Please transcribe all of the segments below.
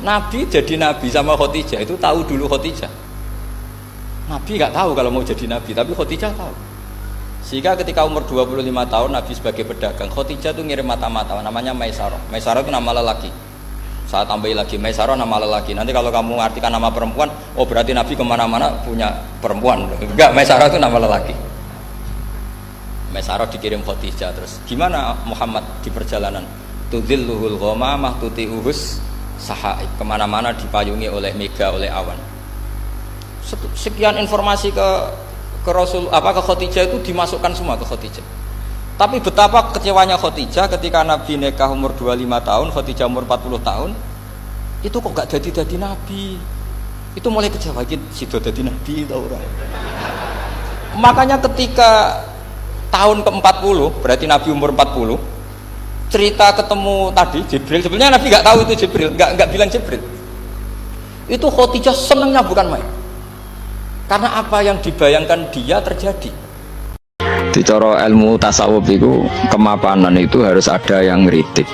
Nabi jadi nabi sama Khadijah itu tahu dulu Khadijah. Nabi nggak tahu kalau mau jadi nabi, tapi Khadijah tahu. Sehingga ketika umur 25 tahun Nabi sebagai pedagang, Khadijah itu ngirim mata-mata namanya Maisarah. Maisarah itu nama lelaki. Saya tambahin lagi Maisarah nama lelaki. Nanti kalau kamu artikan nama perempuan, oh berarti Nabi kemana-mana punya perempuan. Enggak, Maisarah itu nama lelaki. Maisarah dikirim Khadijah. Terus gimana Muhammad di perjalanan? Tudhilluhul ghamamah tuti'uhus sahaib. Kemana-mana dipayungi oleh mega, oleh awan. Sekian informasi ke Rasul ke Khadijah itu dimasukkan semua ke Khadijah. Tapi betapa kecewanya Khadijah ketika Nabi nikah umur 25 tahun, Khadijah umur 40 tahun. Itu kok gak jadi nabi. Itu mulai kecewa gitu, sido jadi nabi tau ora. Makanya ketika tahun ke-40, berarti Nabi umur 40, cerita ketemu tadi Jibril, sebenarnya Nabi gak tahu itu Jibril, gak bilang Jibril. Itu Khadijah senengnya bukan main. Karena apa yang dibayangkan dia terjadi. Di cara ilmu tasawuf itu kemapanan itu harus ada yang ngritik.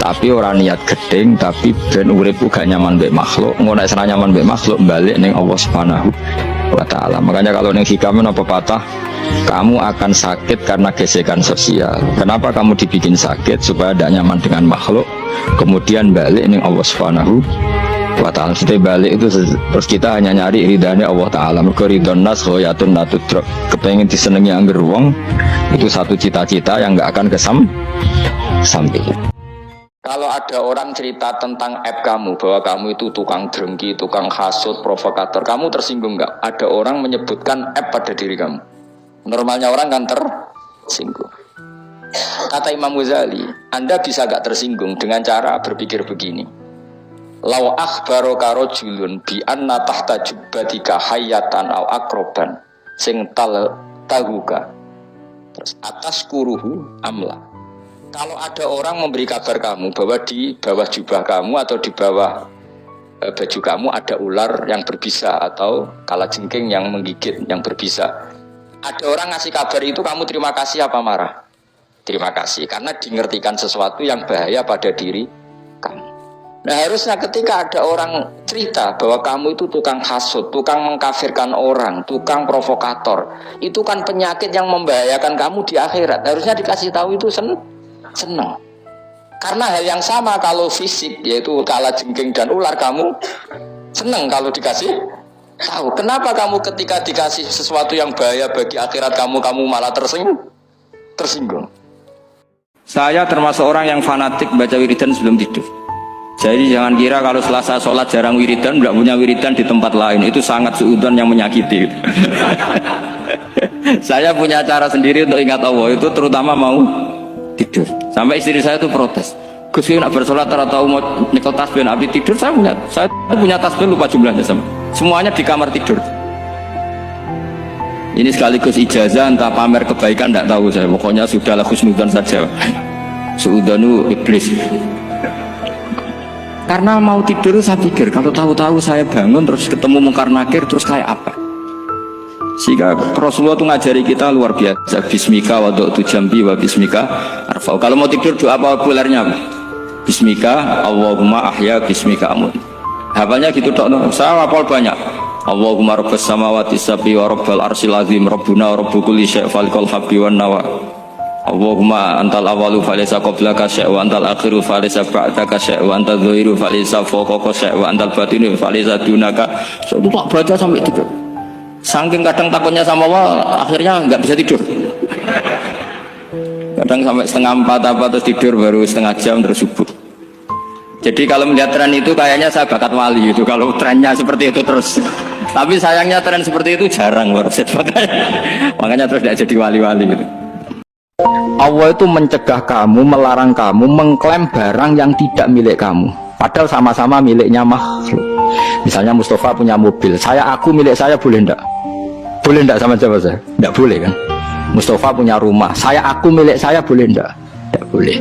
Tapi orang niat gedeng, tapi ben urip gak nyaman mbek makhluk, ngono nek nyaman mbek makhluk balik ning Allah Subhanahu wa taala. Makanya kalau ning hikam apa patah, kamu akan sakit karena gesekan sosial. Kenapa kamu dibikin sakit? Supaya tidak nyaman dengan makhluk, kemudian balik ning Allah Subhanahu wa ta'ala. Setelah balik itu terus kita hanya nyari ridhanya Allah ta'ala. Mergo ridhon nas khoyatun natudrok. Kepengen disenengi angger wong itu satu cita-cita yang nggak akan sampai. Kalau ada orang cerita tentang aib kamu, bahwa kamu itu tukang drengki, tukang hasut, provokator, kamu tersinggung nggak? Ada orang menyebutkan aib pada diri kamu. Normalnya orang kan tersinggung. Kata Imam Ghazali, Anda bisa gak tersinggung dengan cara berpikir begini. Lau akhbaraka rajulun bi anna tahta jubbatika hayatan aw akroban sing tahuka. Terus atas kuruhu amla. Kalau ada orang memberi kabar kamu bahwa di bawah jubah kamu atau di bawah baju kamu ada ular yang berbisa atau kalajengking yang menggigit yang berbisa. Ada orang ngasih kabar itu, kamu terima kasih apa marah? Terima kasih, karena dingertikan sesuatu yang bahaya pada diri kamu. Nah harusnya ketika ada orang cerita bahwa kamu itu tukang hasut, tukang mengkafirkan orang, tukang provokator, itu kan penyakit yang membahayakan kamu di akhirat. Harusnya dikasih tahu itu senang. Karena hal yang sama kalau fisik, yaitu kalajengking dan ular, kamu senang kalau dikasih tahu. Kenapa kamu ketika dikasih sesuatu yang bahaya bagi akhirat kamu malah tersinggung? Saya termasuk orang yang fanatik baca wiridan sebelum tidur. Jadi jangan kira kalau Selasa sholat jarang wiridan, nggak punya wiridan di tempat lain, itu sangat suudzon yang menyakiti. Saya punya cara sendiri untuk ingat Allah, itu terutama mau tidur. Sampai istri saya itu protes, Gus nak bersolat tahu mau nyekel tasbih nabi tidur. Saya punya tasbih lupa jumlahnya semuanya di kamar tidur. Ini sekaligus ijazah entah pamer kebaikan tidak tahu saya. Pokoknya sudahlah husnudzon saja. Suudzonu iblis. Karena mau tidur saya pikir kalau tahu-tahu saya bangun terus ketemu mungkar nakir terus kayak apa. Sehingga Rasulullah itu ngajari kita luar biasa. Bismika wa du'tu jambi wa bismika arfa'u. Kalau mau tidur doa apa populernya apa? Bismika Allahumma ahya bismika amut. Hafalnya gitu tok. Saya hafal banyak. Allahumma rabbas samawati sab'i wa rabbal arsyil azim rabbuna wa rabbu kulli syai' falikal habbi wan nawa. Allahumma antal awalu falaysa qablaka syai' wa antal akhiru falaysa ba'daka syai' wa antal dhahiru falaysa fawqaka syai' wa antal batinu falaysa dunaka. So, itu tak baca sampai tidur. Saking kadang takutnya sama Allah, akhirnya nggak bisa tidur. Kadang sampai 3:30 apa terus tidur baru setengah jam terus subuh. Jadi kalau melihat tren itu kayaknya saya bakat wali itu kalau trennya seperti itu terus. Tapi sayangnya tren seperti itu jarang warset makanya terus tidak jadi wali-wali gitu. Allah itu mencegah kamu, melarang kamu mengklaim barang yang tidak milik kamu. Padahal sama-sama miliknya makhluk. Misalnya Mustafa punya mobil, aku milik saya boleh enggak? Boleh enggak sama siapa saya? Enggak boleh kan? Mustafa punya rumah, aku milik saya boleh enggak? Enggak boleh.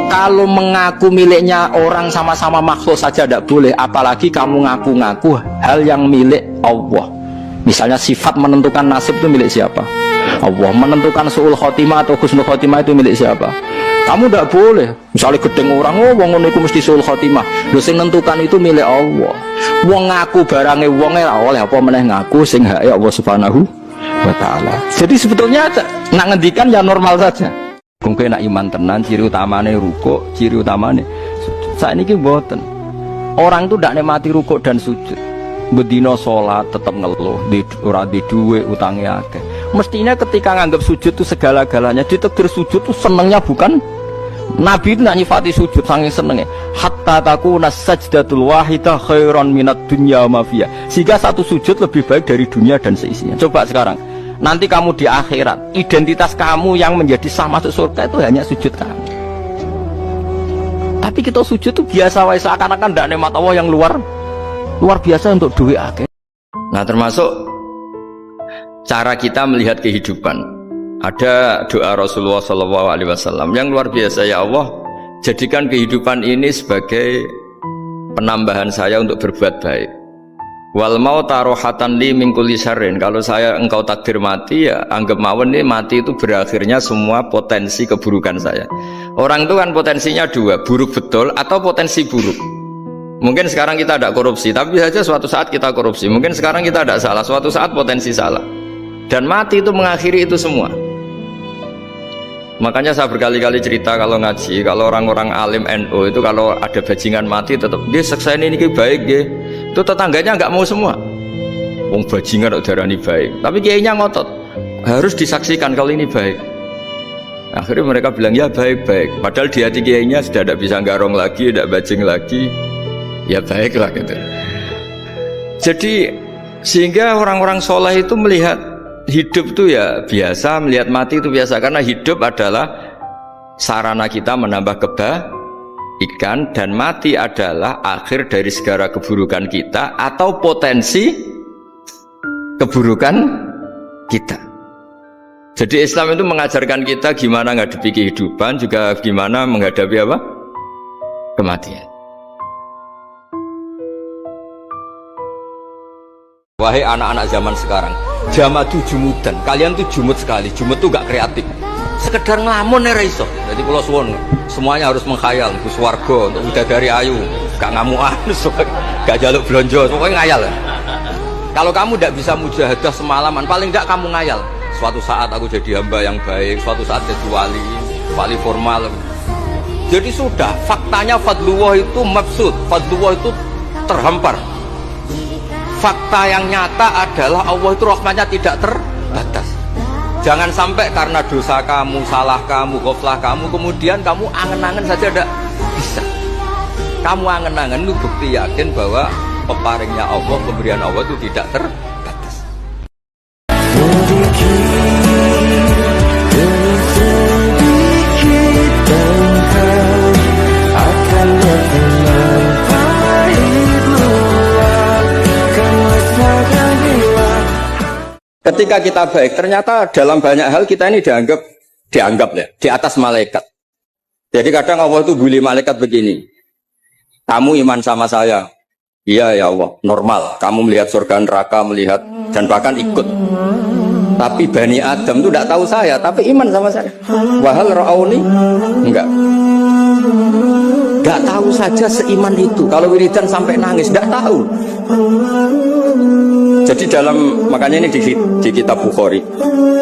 Kalau mengaku miliknya orang sama-sama makhluk saja enggak boleh, apalagi kamu ngaku-ngaku hal yang milik Allah. Misalnya sifat menentukan nasib itu milik siapa? Allah. Menentukan su'ul khotimah atau husnul khotimah itu milik siapa? Kamu tidak boleh. Misalnya gedeng orang, oh wong ngono iku mesti sul khotimah. Lho sing nentukan itu milik Allah. Wong ngaku barange wonge ora oleh apa meneh ngaku sing hake Allah Subhanahu wa taala. Jadi sebetulnya nak ngendikan ya normal saja. Mungkin nak iman tenan ciri utamane rukuk, ciri utamane sujud. Saiki mboten. Orang itu tidak nikmati rukuk dan sujud. Bedino sholat tetap ngeluh, ora di duwe utangnya akeh. Mestinya ketika nganggap sujud itu segala-galanya, ditakdir sujud itu senengnya bukan Nabi itu nak nyifati sujud saking senengnya. Hatta takuna sajdatul wahidah khairan minad dunya ma fiha. Sehingga satu sujud lebih baik dari dunia dan seisinya. Coba sekarang, nanti kamu di akhirat, identitas kamu yang menjadi sah masuk surga itu hanya sujud kamu. Tapi kita sujud itu biasa wae, seakan-akan ndak nikmat Allah yang luar biasa untuk duit akeh. Nah, termasuk cara kita melihat kehidupan. Ada doa Rasulullah SAW yang luar biasa, ya Allah, jadikan kehidupan ini sebagai penambahan saya untuk berbuat baik. Wal mauta rohatan li min kulli syarrin. Kalau engkau takdir mati, ya anggap mawon ini mati itu berakhirnya semua potensi keburukan saya. Orang itu kan potensinya dua, buruk betul atau potensi buruk. Mungkin sekarang kita ada korupsi, tapi saja suatu saat kita korupsi. Mungkin sekarang kita ada salah, suatu saat potensi salah. Dan mati itu mengakhiri itu semua. Makanya saya berkali-kali cerita kalau ngaji, kalau orang-orang alim NU itu kalau ada bajingan mati tetap dia seksa ini baik dia. Itu tetangganya nggak mau semua. Wong bajingan darah ini baik, tapi kiainya ngotot harus disaksikan kalau ini baik. Akhirnya mereka bilang ya baik-baik. Padahal di hati kiainya sudah tidak bisa garong lagi, tidak bajing lagi. Ya baiklah gitu. Jadi sehingga orang-orang soleh itu melihat hidup itu ya biasa, melihat mati itu biasa, karena hidup adalah sarana kita menambah kebaikan dan mati adalah akhir dari segala keburukan kita atau potensi keburukan kita. Jadi Islam itu mengajarkan kita gimana menghadapi kehidupan, juga gimana menghadapi apa? Kematian. Wahai anak-anak zaman sekarang, jamatu jumudan, kalian tuh jumut sekali. Jumut tuh gak kreatif, sekedar ngelamun ya iso. Jadi kalau suwon semuanya harus menghayal, Gus Wargo untuk bidadari ayu, gak ngamuan, gak jaluk blonjo, pokoknya ngayal. Kalau kamu tidak bisa mujahadah semalaman, paling tidak kamu ngayal. Suatu saat aku jadi hamba yang baik, suatu saat jadi wali formal. Jadi sudah, faktanya fadlullah itu mabsud, fadlullah itu terhampar. Fakta yang nyata adalah Allah itu rahmatnya tidak terbatas. Jangan sampai karena dosa kamu, salah kamu, ghaflah kamu, kemudian kamu angen-angen saja tidak bisa. Kamu angen-angen itu bukti yakin bahwa peparingnya Allah, pemberian Allah itu tidak terbatas. Ketika kita baik, ternyata dalam banyak hal kita ini dianggap ya, di atas malaikat. Jadi kadang Allah itu bully malaikat begini. Kamu iman sama saya. Iya ya Allah, normal. Kamu melihat surga neraka, melihat dan bahkan ikut. Tapi Bani Adam itu tidak tahu saya, tapi iman sama saya. Wahal ra'auni? Enggak. Enggak tahu saja seiman itu. Kalau wiridan sampai nangis, enggak tahu. Jadi makanya ini di kitab Bukhari,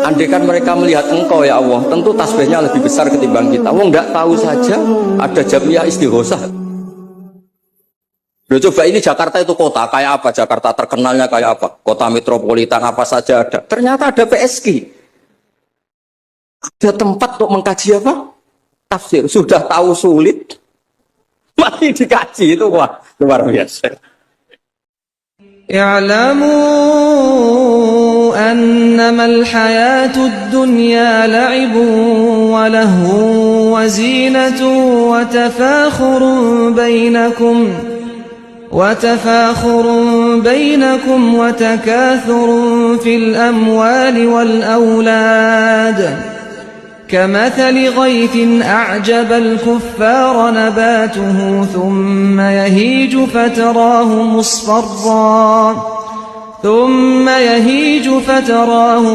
andaikan mereka melihat engkau ya Allah, tentu tasbihnya lebih besar ketimbang kita. Wong enggak tahu saja ada jamiah istighosah. Loh, coba ini Jakarta itu kota kayak apa? Jakarta terkenalnya kayak apa? Kota metropolitan apa saja ada. Ternyata ada PSG. Ada tempat untuk mengkaji apa? Tafsir. Sudah tahu sulit, masih dikaji, itu wah luar biasa. اعلموا أنما الحياة الدنيا لعب ولهو وزينة وتفاخر بينكم وتكاثر في الأموال والأولاد كمثل غيث أعجب الكفار نباته ثم يهيج فتراه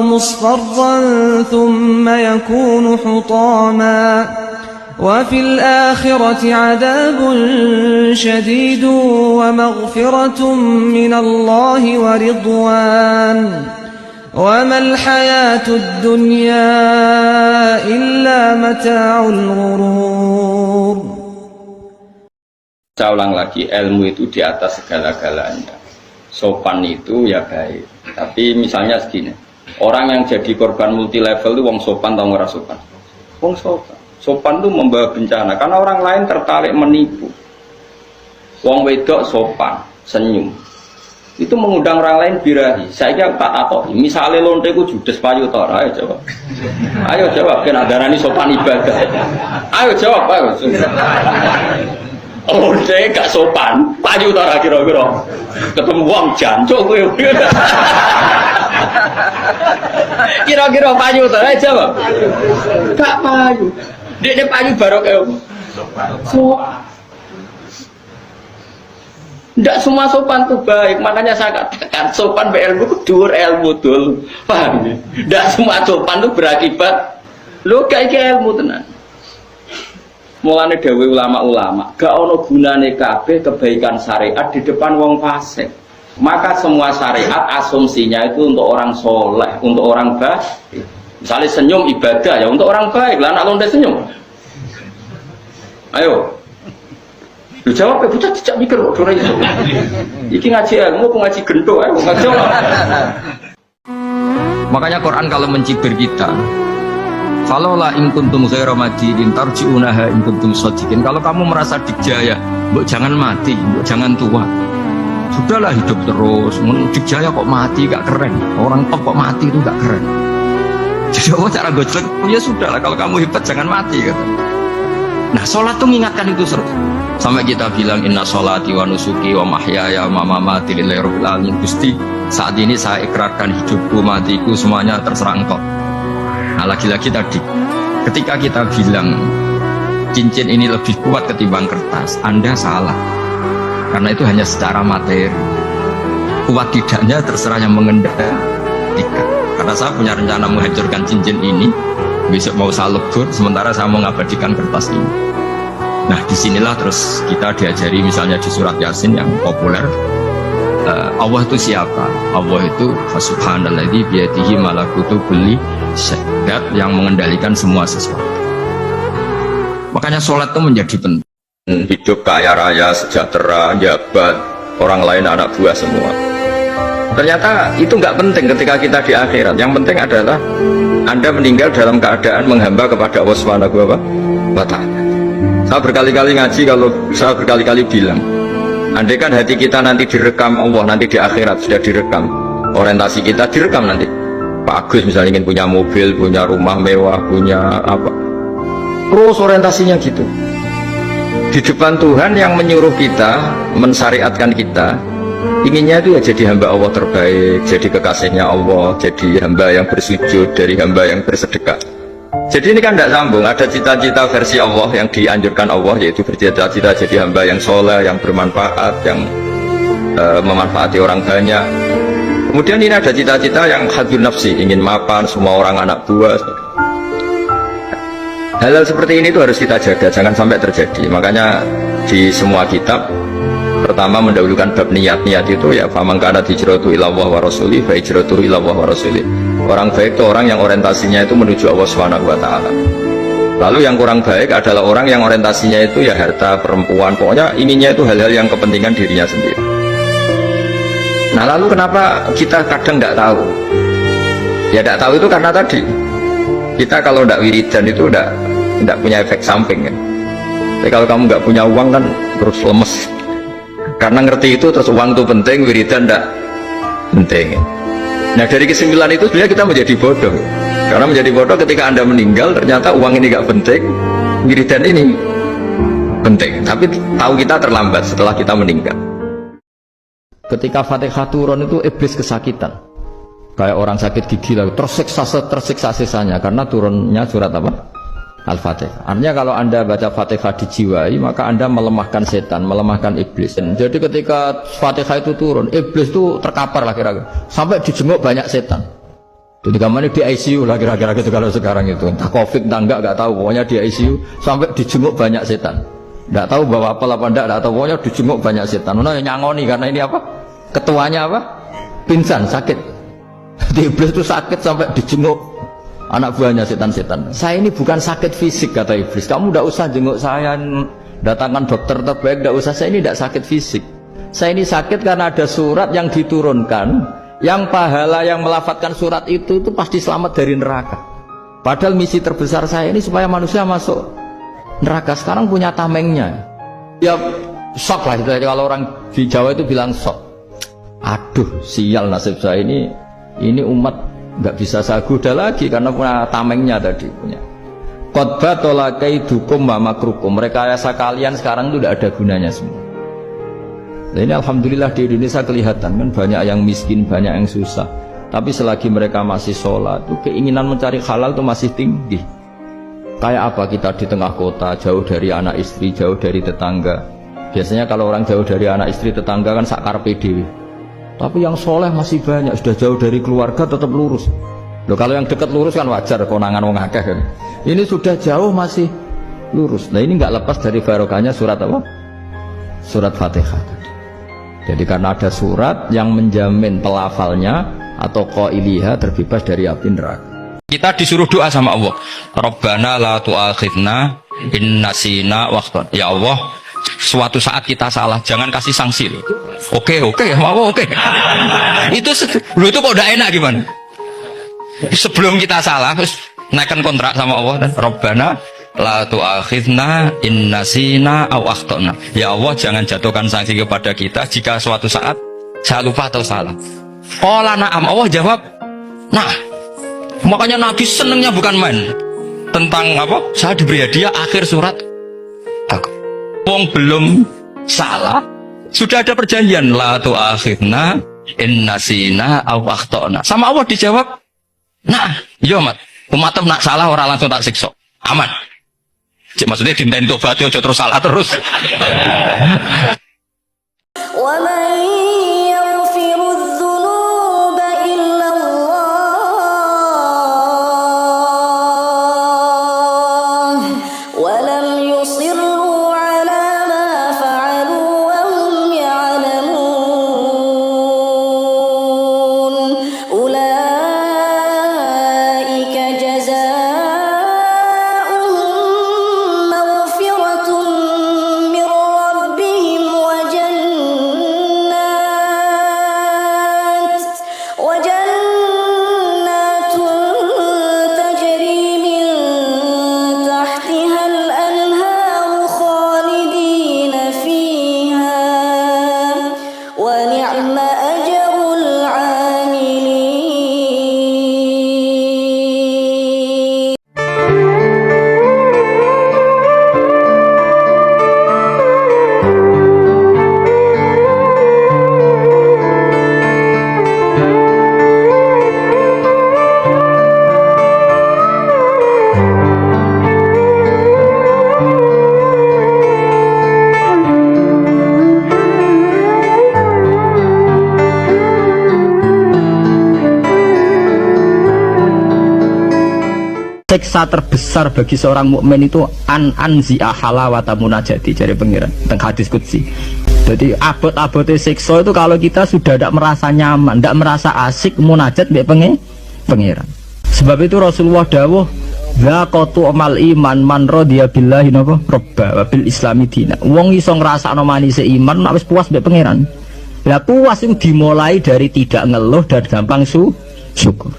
مصفرا ثم يكون حطاما وفي الآخرة عذاب شديد ومغفرة من الله ورضوان وما الحياة الدنيا إلا متاع الغرور. Saya ulang lagi, ilmu itu di atas segala-galanya. Sopan itu ya baik. Tapi misalnya segini, orang yang jadi korban multi level itu wong sopan atau nggak sopan? Wong sopan. Sopan itu membawa bencana karena orang lain tertarik menipu. Wong wedok sopan, senyum. Itu mengundang orang lain birahi. Saya kira tak tahu. Misalnya lonte ku judes payu tor, ayo jawab. Ayo jawab, kena darani sopan ibadah. Ayo jawab, ayo. Lonte gak sopan, payu tor kira-kira. Ketemu wong jancuk kowe. Kira-kira payu tor, ayo jawab. Gak payu. Dia payu barok ya. Tidak semua sopan itu baik, makanya saya katakan sopan ilmu kudur ilmu dul, paham ya? Tidak semua sopan itu berakibat lo kayak ilmu tenan. Mulane dewe ulama-ulama, gak ono gunane kabeh kebaikan syariat di depan wong fasik. Maka semua syariat asumsinya itu untuk orang soleh, untuk orang baik. Misalnya senyum ibadah ya untuk orang baik lah, nak lonte senyum. Ayo. Lu jawab ya bocah tidak mikir kok ora iso. Iki ngaji ilmu apa ngaji gendho ayo ngaji. Makanya Quran kalau mencibir kita, falola in kuntum ghairu madidin tarji'unaha in kuntum shadiqin. Kalau kamu merasa dijaya, mbok jangan mati, mbok jangan tua. Sudahlah hidup terus. Dijaya kok mati gak keren. Orang top kok mati itu gak keren. Jadi Allah cara gojlek, ya sudahlah kalau kamu hebat jangan mati kata. Nah, sholat tuh mengingatkan itu terus. Sampai kita bilang inna sholati wa nusuki wa mahyaya wa mamati lillahi rabbil alamin. Gusti, saat ini saya ikrarkan hidupku, matiku semuanya terserah Engkau. Nah, lagi-lagi tadi ketika kita bilang cincin ini lebih kuat ketimbang kertas, Anda salah. Karena itu hanya secara materi. Kuat tidaknya terserah yang mengendalikan. Karena saya punya rencana menghancurkan cincin ini, besok mau saya lebur, sementara saya mau mengabadikan kertas ini. Nah, disinilah terus kita diajari misalnya di surat Yasin yang populer, Allah itu siapa? Allah itu subhanalladzi biyadihi malakutu kulli syai', yang mengendalikan semua sesuatu. Makanya sholat itu menjadi penting. Hidup kaya raya, sejahtera, jabat, orang lain anak buah semua. Ternyata itu nggak penting ketika kita di akhirat. Yang penting adalah Anda meninggal dalam keadaan menghamba kepada Allah Subhanahu wa Ta'ala. Saya berkali-kali ngaji, kalau saya berkali-kali bilang, andai kan hati kita nanti direkam Allah, nanti di akhirat sudah direkam, orientasi kita direkam nanti. Pak Agus misalnya ingin punya mobil, punya rumah mewah, punya apa, terus orientasinya gitu. Di depan Tuhan yang menyuruh kita, mensyariatkan kita, inginnya itu ya jadi hamba Allah terbaik, jadi kekasihnya Allah, jadi hamba yang bersujud, dari hamba yang bersedekah. Jadi ini kan tidak sambung, ada cita-cita versi Allah yang dianjurkan Allah, yaitu bercita-cita jadi hamba yang soleh, yang bermanfaat, yang memanfaati orang banyak. Kemudian ini ada cita-cita yang hadzun nafsi, ingin mapan semua orang anak buah. Hal-hal seperti ini itu harus kita jaga, jangan sampai terjadi. Makanya di semua kitab, pertama mendahulukan bab niat itu ya faman kana hijratuhu ila Allah wa rasulih fa hijratuhu ila Allah wa rasulih. Orang baik itu orang yang orientasinya itu menuju Allah Subhanahu wa Ta'ala. Lalu yang kurang baik adalah orang yang orientasinya itu ya harta, perempuan, pokoknya inginnya itu hal-hal yang kepentingan dirinya sendiri. Nah, lalu kenapa kita kadang tidak tahu? Ya tidak tahu itu karena tadi kita kalau tidak wiridan itu tidak punya efek samping kan. Tapi kalau kamu nggak punya uang kan terus lemes. Karena ngerti itu terus uang itu penting, wiridan tidak penting. Nah, dari kesimpulan itu sebenarnya kita menjadi bodoh. Karena menjadi bodoh ketika Anda meninggal ternyata uang ini nggak penting, wiridan ini penting. Tapi tahu kita terlambat setelah kita meninggal. Ketika Fatihah turun itu iblis kesakitan. Kayak orang sakit gigi lah, tersiksa sisanya karena turunnya surat apa? Al-Fatihah. Artinya kalau Anda baca Fatihah dijiwai, maka Anda melemahkan setan, melemahkan iblis. Jadi ketika Fatihah itu turun, iblis itu terkapar lah kira-kira. Sampai dijenguk banyak setan. Jadi kamarnya di ICU lah kira-kira gitu kalau sekarang itu. Entah COVID entah enggak tahu. Pokoknya di ICU sampai dijenguk banyak setan. Enggak tahu bawa apel apa enggak tahu. Pokoknya dijenguk banyak setan. Nah nyangoni karena ini apa? Ketuanya apa? Pingsan, sakit. Di iblis itu sakit sampai dijenguk anak buahnya setan-setan. Saya ini bukan sakit fisik kata iblis. Kamu enggak usah jenguk saya, datangkan dokter terbaik, enggak usah. Saya ini enggak sakit fisik. Saya ini sakit karena ada surat yang diturunkan. Yang pahala yang melafadzkan surat itu pasti selamat dari neraka. Padahal misi terbesar saya ini supaya manusia masuk neraka. Sekarang punya tamengnya. Ya sok lah itu. Kalau orang di Jawa itu bilang sok. Aduh sial nasib saya ini umat nggak bisa saya goda lagi karena punya tamengnya tadi punya. Khotbah tolakai dukum wa makrukum. Rekayasa kalian sekarang itu tidak ada gunanya semua. Nah ini alhamdulillah di Indonesia kelihatan kan banyak yang miskin, banyak yang susah. Tapi selagi mereka masih sholat, itu keinginan mencari halal itu masih tinggi. Kayak apa kita di tengah kota, jauh dari anak istri, jauh dari tetangga. Biasanya kalau orang jauh dari anak istri, tetangga kan sakar PDW. Tapi yang soleh masih banyak, sudah jauh dari keluarga tetap lurus. Loh kalau yang dekat lurus kan wajar, konangan wong akeh kan. Ini sudah jauh masih lurus. Nah ini nggak lepas dari barokahnya surat apa? Surat Fatihah. Jadi karena ada surat yang menjamin pelafalnya atau qailiha terbebas dari api neraka. Kita disuruh doa sama Allah. Rabbana la tu'akhidna in nasina waqtan. Ya Allah, suatu saat kita salah, jangan kasih sanksi loh. Oke, mau oke. Itu lu itu kok udah enak gimana? Sebelum kita salah, terus naikkan kontrak sama Allah dan Rabbana la tu'akhidna in nasina aw akhtana. Ya Allah, jangan jatuhkan sanksi kepada kita jika suatu saat saya lupa atau salah. Qala na'am, Allah jawab nah. Makanya Nabi senengnya bukan main tentang apa? Saya diberi hadiah akhir surat. Wong belum salah sudah ada perjanjian la tu'akhidna in nasina aw akhtana. Sama Allah dijawab nah, yo mat, umatem nak salah orang langsung tak siksa. Aman. Maksudnya dinten tobat aja terus salah terus. Wa man yaghfiru dzunuba illa Allah wa lam yusirru ala ma fa'alu wa hum ya'lamun. Ulaika siksa terbesar bagi seorang mukmin itu anzi'a halawata munajati dari pengiran tentang hadis qudsi. Jadi abot-abotnya siksa itu kalau kita sudah tidak merasa nyaman, tidak merasa asik munajat mbek pengiran. Sebab itu Rasulullah dawuh zaqatu amal iman man radiya billahi robba wa bil islami dina. Wong iso ngrasakno manise iman nek wis puas mbek pengiran. Lah puas itu dimulai dari tidak ngeluh dan gampang syukur.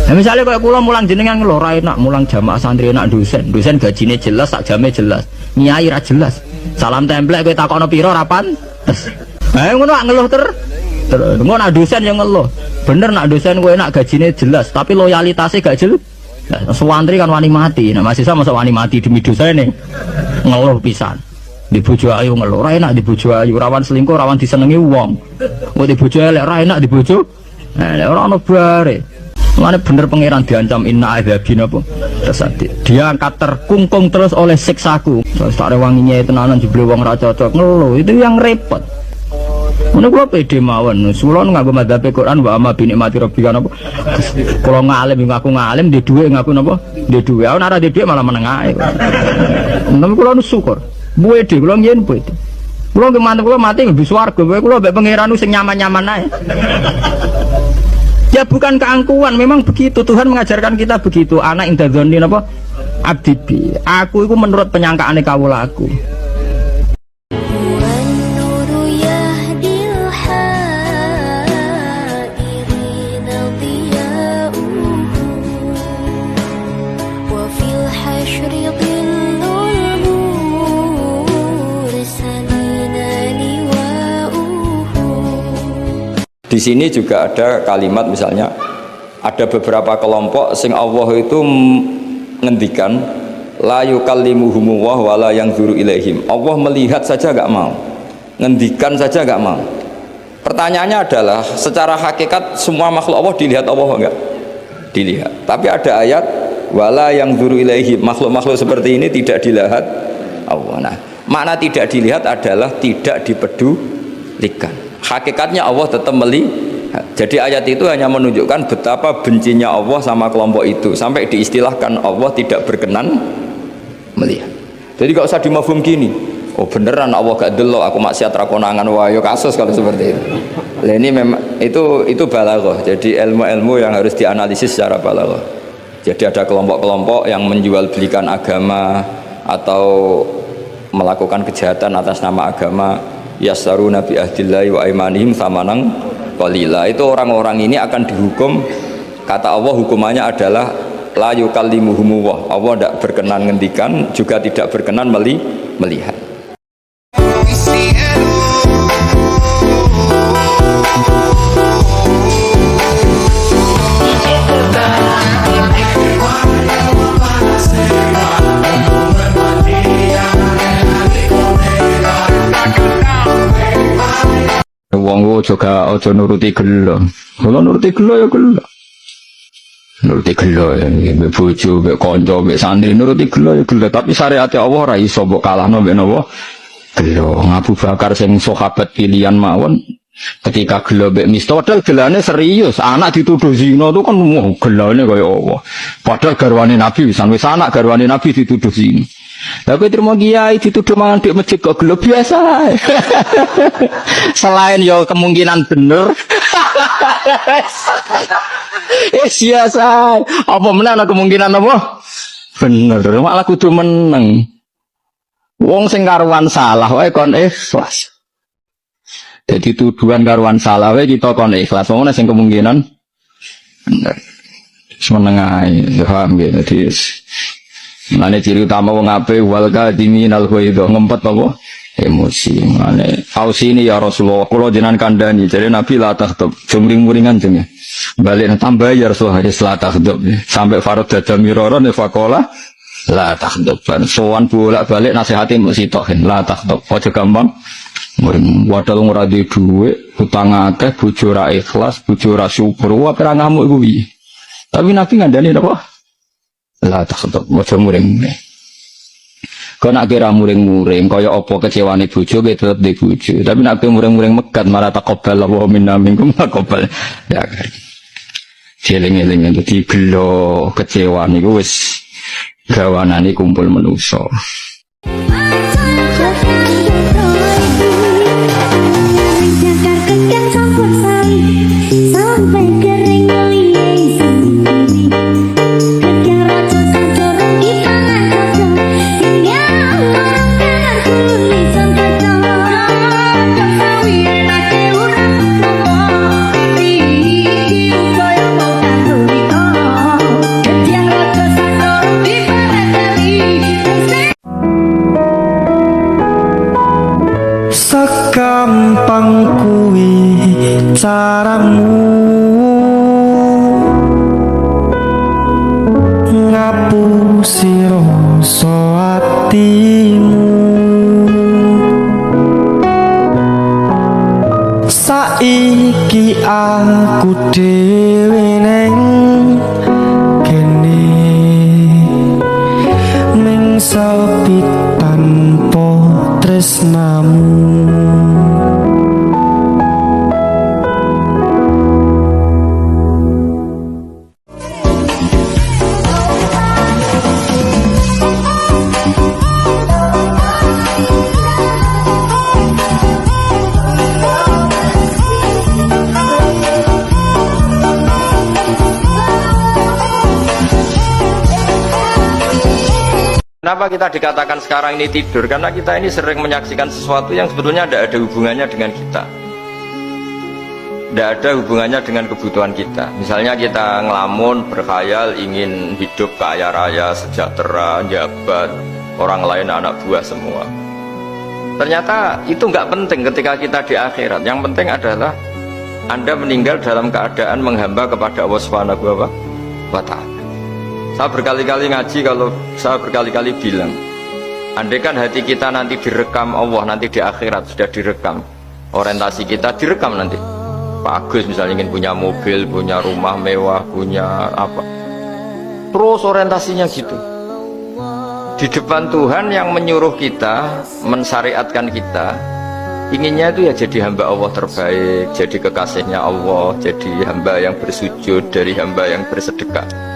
Nah, misalnya kalau kula mulang jenengan ngeluh ra enak, mulang jamaah santri enak dosen gajine jelas, sak jame jelas, nyai ra jelas. Salam templek kowe takokno pira ra pantes. Ngono nak ngeluh ngono nak dosen yang ngeluh. Bener nak dosen kowe enak gajine jelas, tapi loyalitasnya gak jelas. Nah, santri kan wani mati. Nah, mahasiswa masa wani mati demi dosane. Ngeluh pisan. Di bojo ayu ngeluh ra enak, di bojo ayu rawan selingkuh, rawan disenengi wong. Kok di bojo elek ra enak di bojo. Nah, ora ono bare. Mana bener pangeran diancam inna adzabina apa tersati. Dia angkat terkungkung terus oleh siksaku. Terus tak wanginya tenanan jebule wong ra cocok ngeluh, itu yang repot. Ngono kula pede mawon. Kula nganggo madzhab Quran wa amma bi nikmati rabbika napa. Kula ngalim ngaku ngalim di dhuwit ngaku napa? Di dhuwit. Aku ora di dhuwit malah meneng ae. Tapi kula nu syukur. Pede kula ngen pede. Kula ke mantep kula mati mlebu swarga. Kula mbek pangeran sing nyaman-nyaman ae. Ya bukan keangkuhan, memang begitu Tuhan mengajarkan kita begitu. Anak inda dzanni napa? Abdi bi. Aku itu menurut penyangkaane kawula aku. Di sini juga ada kalimat misalnya ada beberapa kelompok sing Allah itu ngendikan la yukallimuhum wa la yanzuru ilaihim. Allah melihat saja enggak mau. Ngendikan saja enggak mau. Pertanyaannya adalah secara hakikat semua makhluk Allah dilihat Allah enggak? Dilihat. Tapi ada ayat wala yanzuru ilaihim. Makhluk-makhluk seperti ini tidak dilihat Allah. Nah, makna tidak dilihat adalah tidak dipedulikan. Hakikatnya Allah tetap melihat. Jadi ayat itu hanya menunjukkan betapa bencinya Allah sama kelompok itu sampai diistilahkan Allah tidak berkenan melihat. Jadi gak usah dimafhum gini. Oh beneran Allah gak delok aku maksiat ra konangan wae kasus kalau seperti itu. Lah ini memang itu balaghah. Jadi ilmu-ilmu yang harus dianalisis secara balaghah. Jadi ada kelompok-kelompok yang menjual belikan agama atau melakukan kejahatan atas nama agama. Yasaruna bi ahdillahi wa aimanihim samanang qalila. Itu orang-orang ini akan dihukum, kata Allah hukumannya adalah la yukallimuhum wa. Allah tidak berkenan ngendikan, juga tidak berkenan melihat. Wong juga aja nuruti gelo. Kalau nuruti gelo ya gelo. Nuruti gelo ya mbek bojo, mbek kanca, mbek santri nuruti gelo ya gelo. Tapi syariat Allah ora iso mbok kalahno mbek napa? Gelo. Abu Bakar sing sahabat pilihan mawon ketika gelo mbek Miftah padahal gelane serius. Anak dituduh zina itu kan gelane kaya Allah. Padahal garwane Nabi wis anak garwane Nabi dituduh zina. Tapi terima kiai dituduh mangan di masjid kok gelo biasa. Selain ya kemungkinan bener. Biasa. Apa meneh ana kemungkinan apa? Bener, malah kudu meneng. Wong sing karuan salah wae kon ikhlas. Jadi tuduhan karuan salah wae kita kon ikhlas. Wong sing kemungkinan bener. Semeneng ae, paham ya. Jadi mane ciri utama wong apik wal kadiminal ghaidha ngempet apa emosi. Mane ausini ya Rasulullah kula jenengan kandhani jare Nabi la tahtub jumring-muringan jenenge balik tambah ya Rasulullah la tahtub sampai farad dadamiron faqala la tahtub sowan bolak-balik nasihati mbok sitokin la tahtub aja gampang muring wadal ora duwe dhuwit utang akeh bojo ra ikhlas bojo ra syukur wae ora ngamuk iku piye. Tapi Nabi ngandani apa? Lah tak sedok mojo muring. Kau nak kira muring-muring, kaya apa kecewane bojo ge tetep di bojo. Tapi nak muring-muring megat malah taqabbal wa minna minkum taqabbal. Ya kan. Jeling-eling dadi gelo kecewa niku wis gawanane kumpul manusa. Sekampang kuwi caramu ngapusi rasa atimu saiki aku dhewe neng kene ning sepi tanpa tresnamu kenapa kita dikatakan sekarang ini tidur? Karena kita ini sering menyaksikan sesuatu yang sebetulnya tidak ada hubungannya dengan kita, tidak ada hubungannya dengan kebutuhan kita. Misalnya kita ngelamun, berkhayal, ingin hidup kaya raya, sejahtera, jabat, orang lain anak buah semua. Ternyata itu nggak penting ketika kita di akhirat. Yang penting adalah Anda meninggal dalam keadaan menghamba kepada Allah Subhanahu wa Ta'ala. Saya berkali-kali ngaji, kalau saya berkali-kali bilang, andai kan hati kita nanti direkam Allah, nanti di akhirat sudah direkam, orientasi kita direkam nanti. Pak Agus misalnya ingin punya mobil, punya rumah mewah, punya apa, terus orientasinya gitu. Di depan Tuhan yang menyuruh kita, mensyariatkan kita, inginnya itu ya jadi hamba Allah terbaik, jadi kekasihnya Allah, jadi hamba yang bersujud, dari hamba yang bersedekah.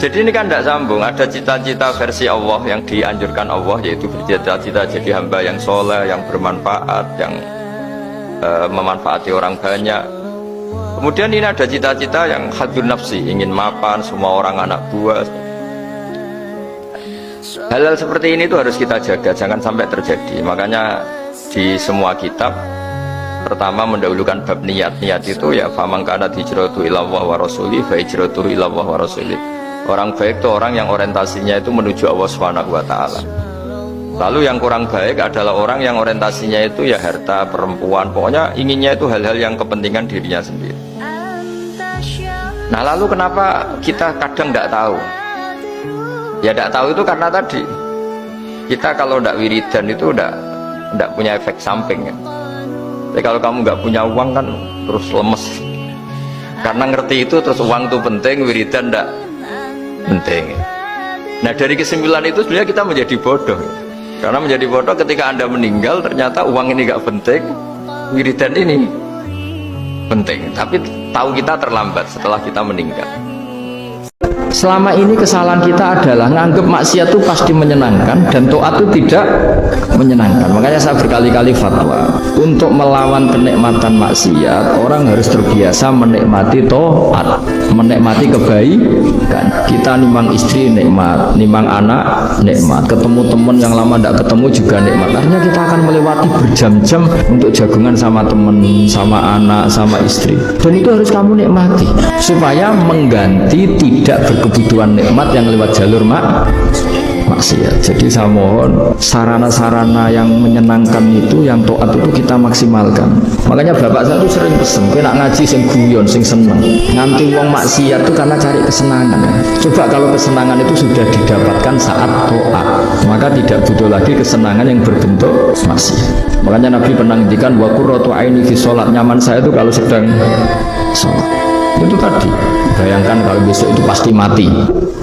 Jadi ini kan tidak sambung. Ada cita-cita versi Allah yang dianjurkan Allah, yaitu bercita-cita jadi hamba yang soleh, yang bermanfaat, yang memanfaati orang banyak. Kemudian ini ada cita-cita yang hadur nafsi, ingin mapan semua orang anak buah. Hal-hal seperti ini itu harus kita jaga, jangan sampai terjadi. Makanya di semua kitab pertama mendahulukan bab niat. Niat itu ya faman kanat hijratuhu ilallah wa rasulih fa hijratuhu ilallah wa rasulih. Orang baik itu orang yang orientasinya itu menuju Allah Subhanahu wa Ta'ala. Lalu yang kurang baik adalah orang yang orientasinya itu ya harta, perempuan, pokoknya inginnya itu hal-hal yang kepentingan dirinya sendiri. Nah lalu kenapa kita kadang tidak tahu? Ya tidak tahu itu karena tadi kita kalau tidak wiridan itu tidak punya efek samping ya. Tapi kalau kamu nggak punya uang kan terus lemes. Karena ngerti itu terus uang itu penting, wiridan tidak penting. Nah dari kesimpulan itu sebenarnya kita menjadi bodoh. Karena menjadi bodoh ketika Anda meninggal ternyata uang ini nggak penting, wiridan ini penting. Tapi tahu kita terlambat setelah kita meninggal. Selama ini kesalahan kita adalah nganggep maksiat itu pasti menyenangkan dan taat itu tidak menyenangkan. Makanya saya berkali-kali fatwa untuk melawan kenikmatan maksiat, orang harus terbiasa menikmati taat, menikmati kebaikan. Kita nimang istri nikmat, nimang anak nikmat, ketemu teman yang lama tidak ketemu juga nikmat. Akhirnya kita akan melewati berjam-jam untuk jagungan sama teman, sama anak, sama istri. Dan itu harus kamu nikmati supaya mengganti tidak berkebutuhan nikmat yang lewat jalur maksiat. Jadi saya mohon sarana-sarana yang menyenangkan itu, yang taat itu kita maksimalkan. Makanya bapak saya itu sering pesen, kena ngaji sing guyon, sing seneng. Nganti wong maksiat itu karena cari kesenangan. Coba kalau kesenangan itu sudah didapatkan saat taat, maka tidak butuh lagi kesenangan yang berbentuk maksiat. Makanya Nabi pernah ngendikan wa qurratu aini fi sholat, nyaman saya itu kalau sedang sholat. Itu tadi, bayangkan kalau besok itu pasti mati.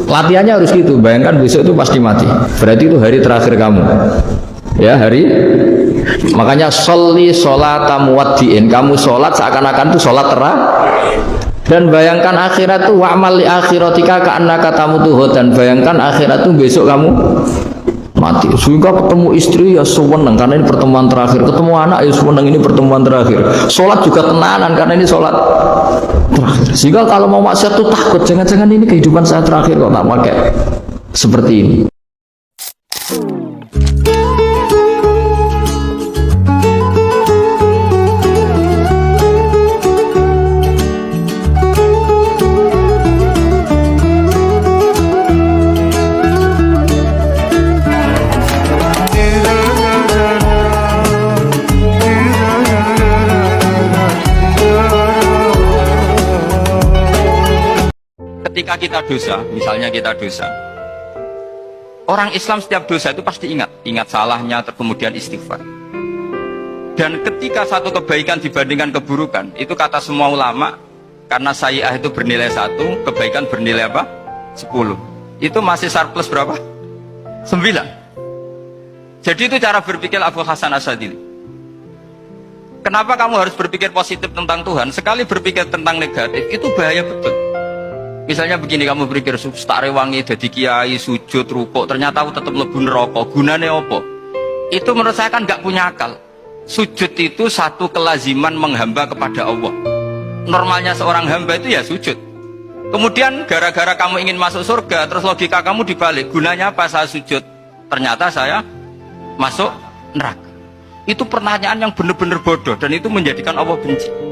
Latihannya harus gitu, bayangkan besok itu pasti mati. Berarti itu hari terakhir kamu. Ya, hari. Makanya sholli sholata muwaddi'in, kamu sholat seakan-akan itu sholat terakhir. Dan bayangkan akhirat itu wa'mal li akhiratika ka'annaka tamutu, dan bayangkan akhirat itu besok kamu mati. Sehingga ketemu istri ya seneng karena ini pertemuan terakhir, ketemu anak ya seneng ini pertemuan terakhir, sholat juga tenanan karena ini sholat terakhir. Sehingga kalau mau maksiat tuh takut, jangan-jangan ini kehidupan saya terakhir kok tak pakai seperti ini. Ketika kita dosa, misalnya kita dosa, orang Islam setiap dosa itu pasti ingat salahnya, kemudian istighfar. Dan ketika satu kebaikan dibandingkan keburukan, itu kata semua ulama, karena sayyi'ah itu bernilai 1, kebaikan bernilai apa? 10. Itu masih surplus berapa? 9. Jadi itu cara berpikir Abu Hasan Asyadzili. Kenapa kamu harus berpikir positif tentang Tuhan? Sekali berpikir tentang negatif, itu bahaya betul. Misalnya begini, kamu berpikir tak rewangi jadi kiai, sujud, rukuk, ternyata aku tetap lebu neraka, gunane apa? Itu menurut saya kan nggak punya akal. Sujud itu satu kelaziman menghamba kepada Allah. Normalnya seorang hamba itu ya sujud. Kemudian gara-gara kamu ingin masuk surga, terus logika kamu dibalik, gunanya apa saya sujud? ternyata saya masuk neraka. Itu pertanyaan yang benar-benar bodoh dan itu menjadikan Allah benci.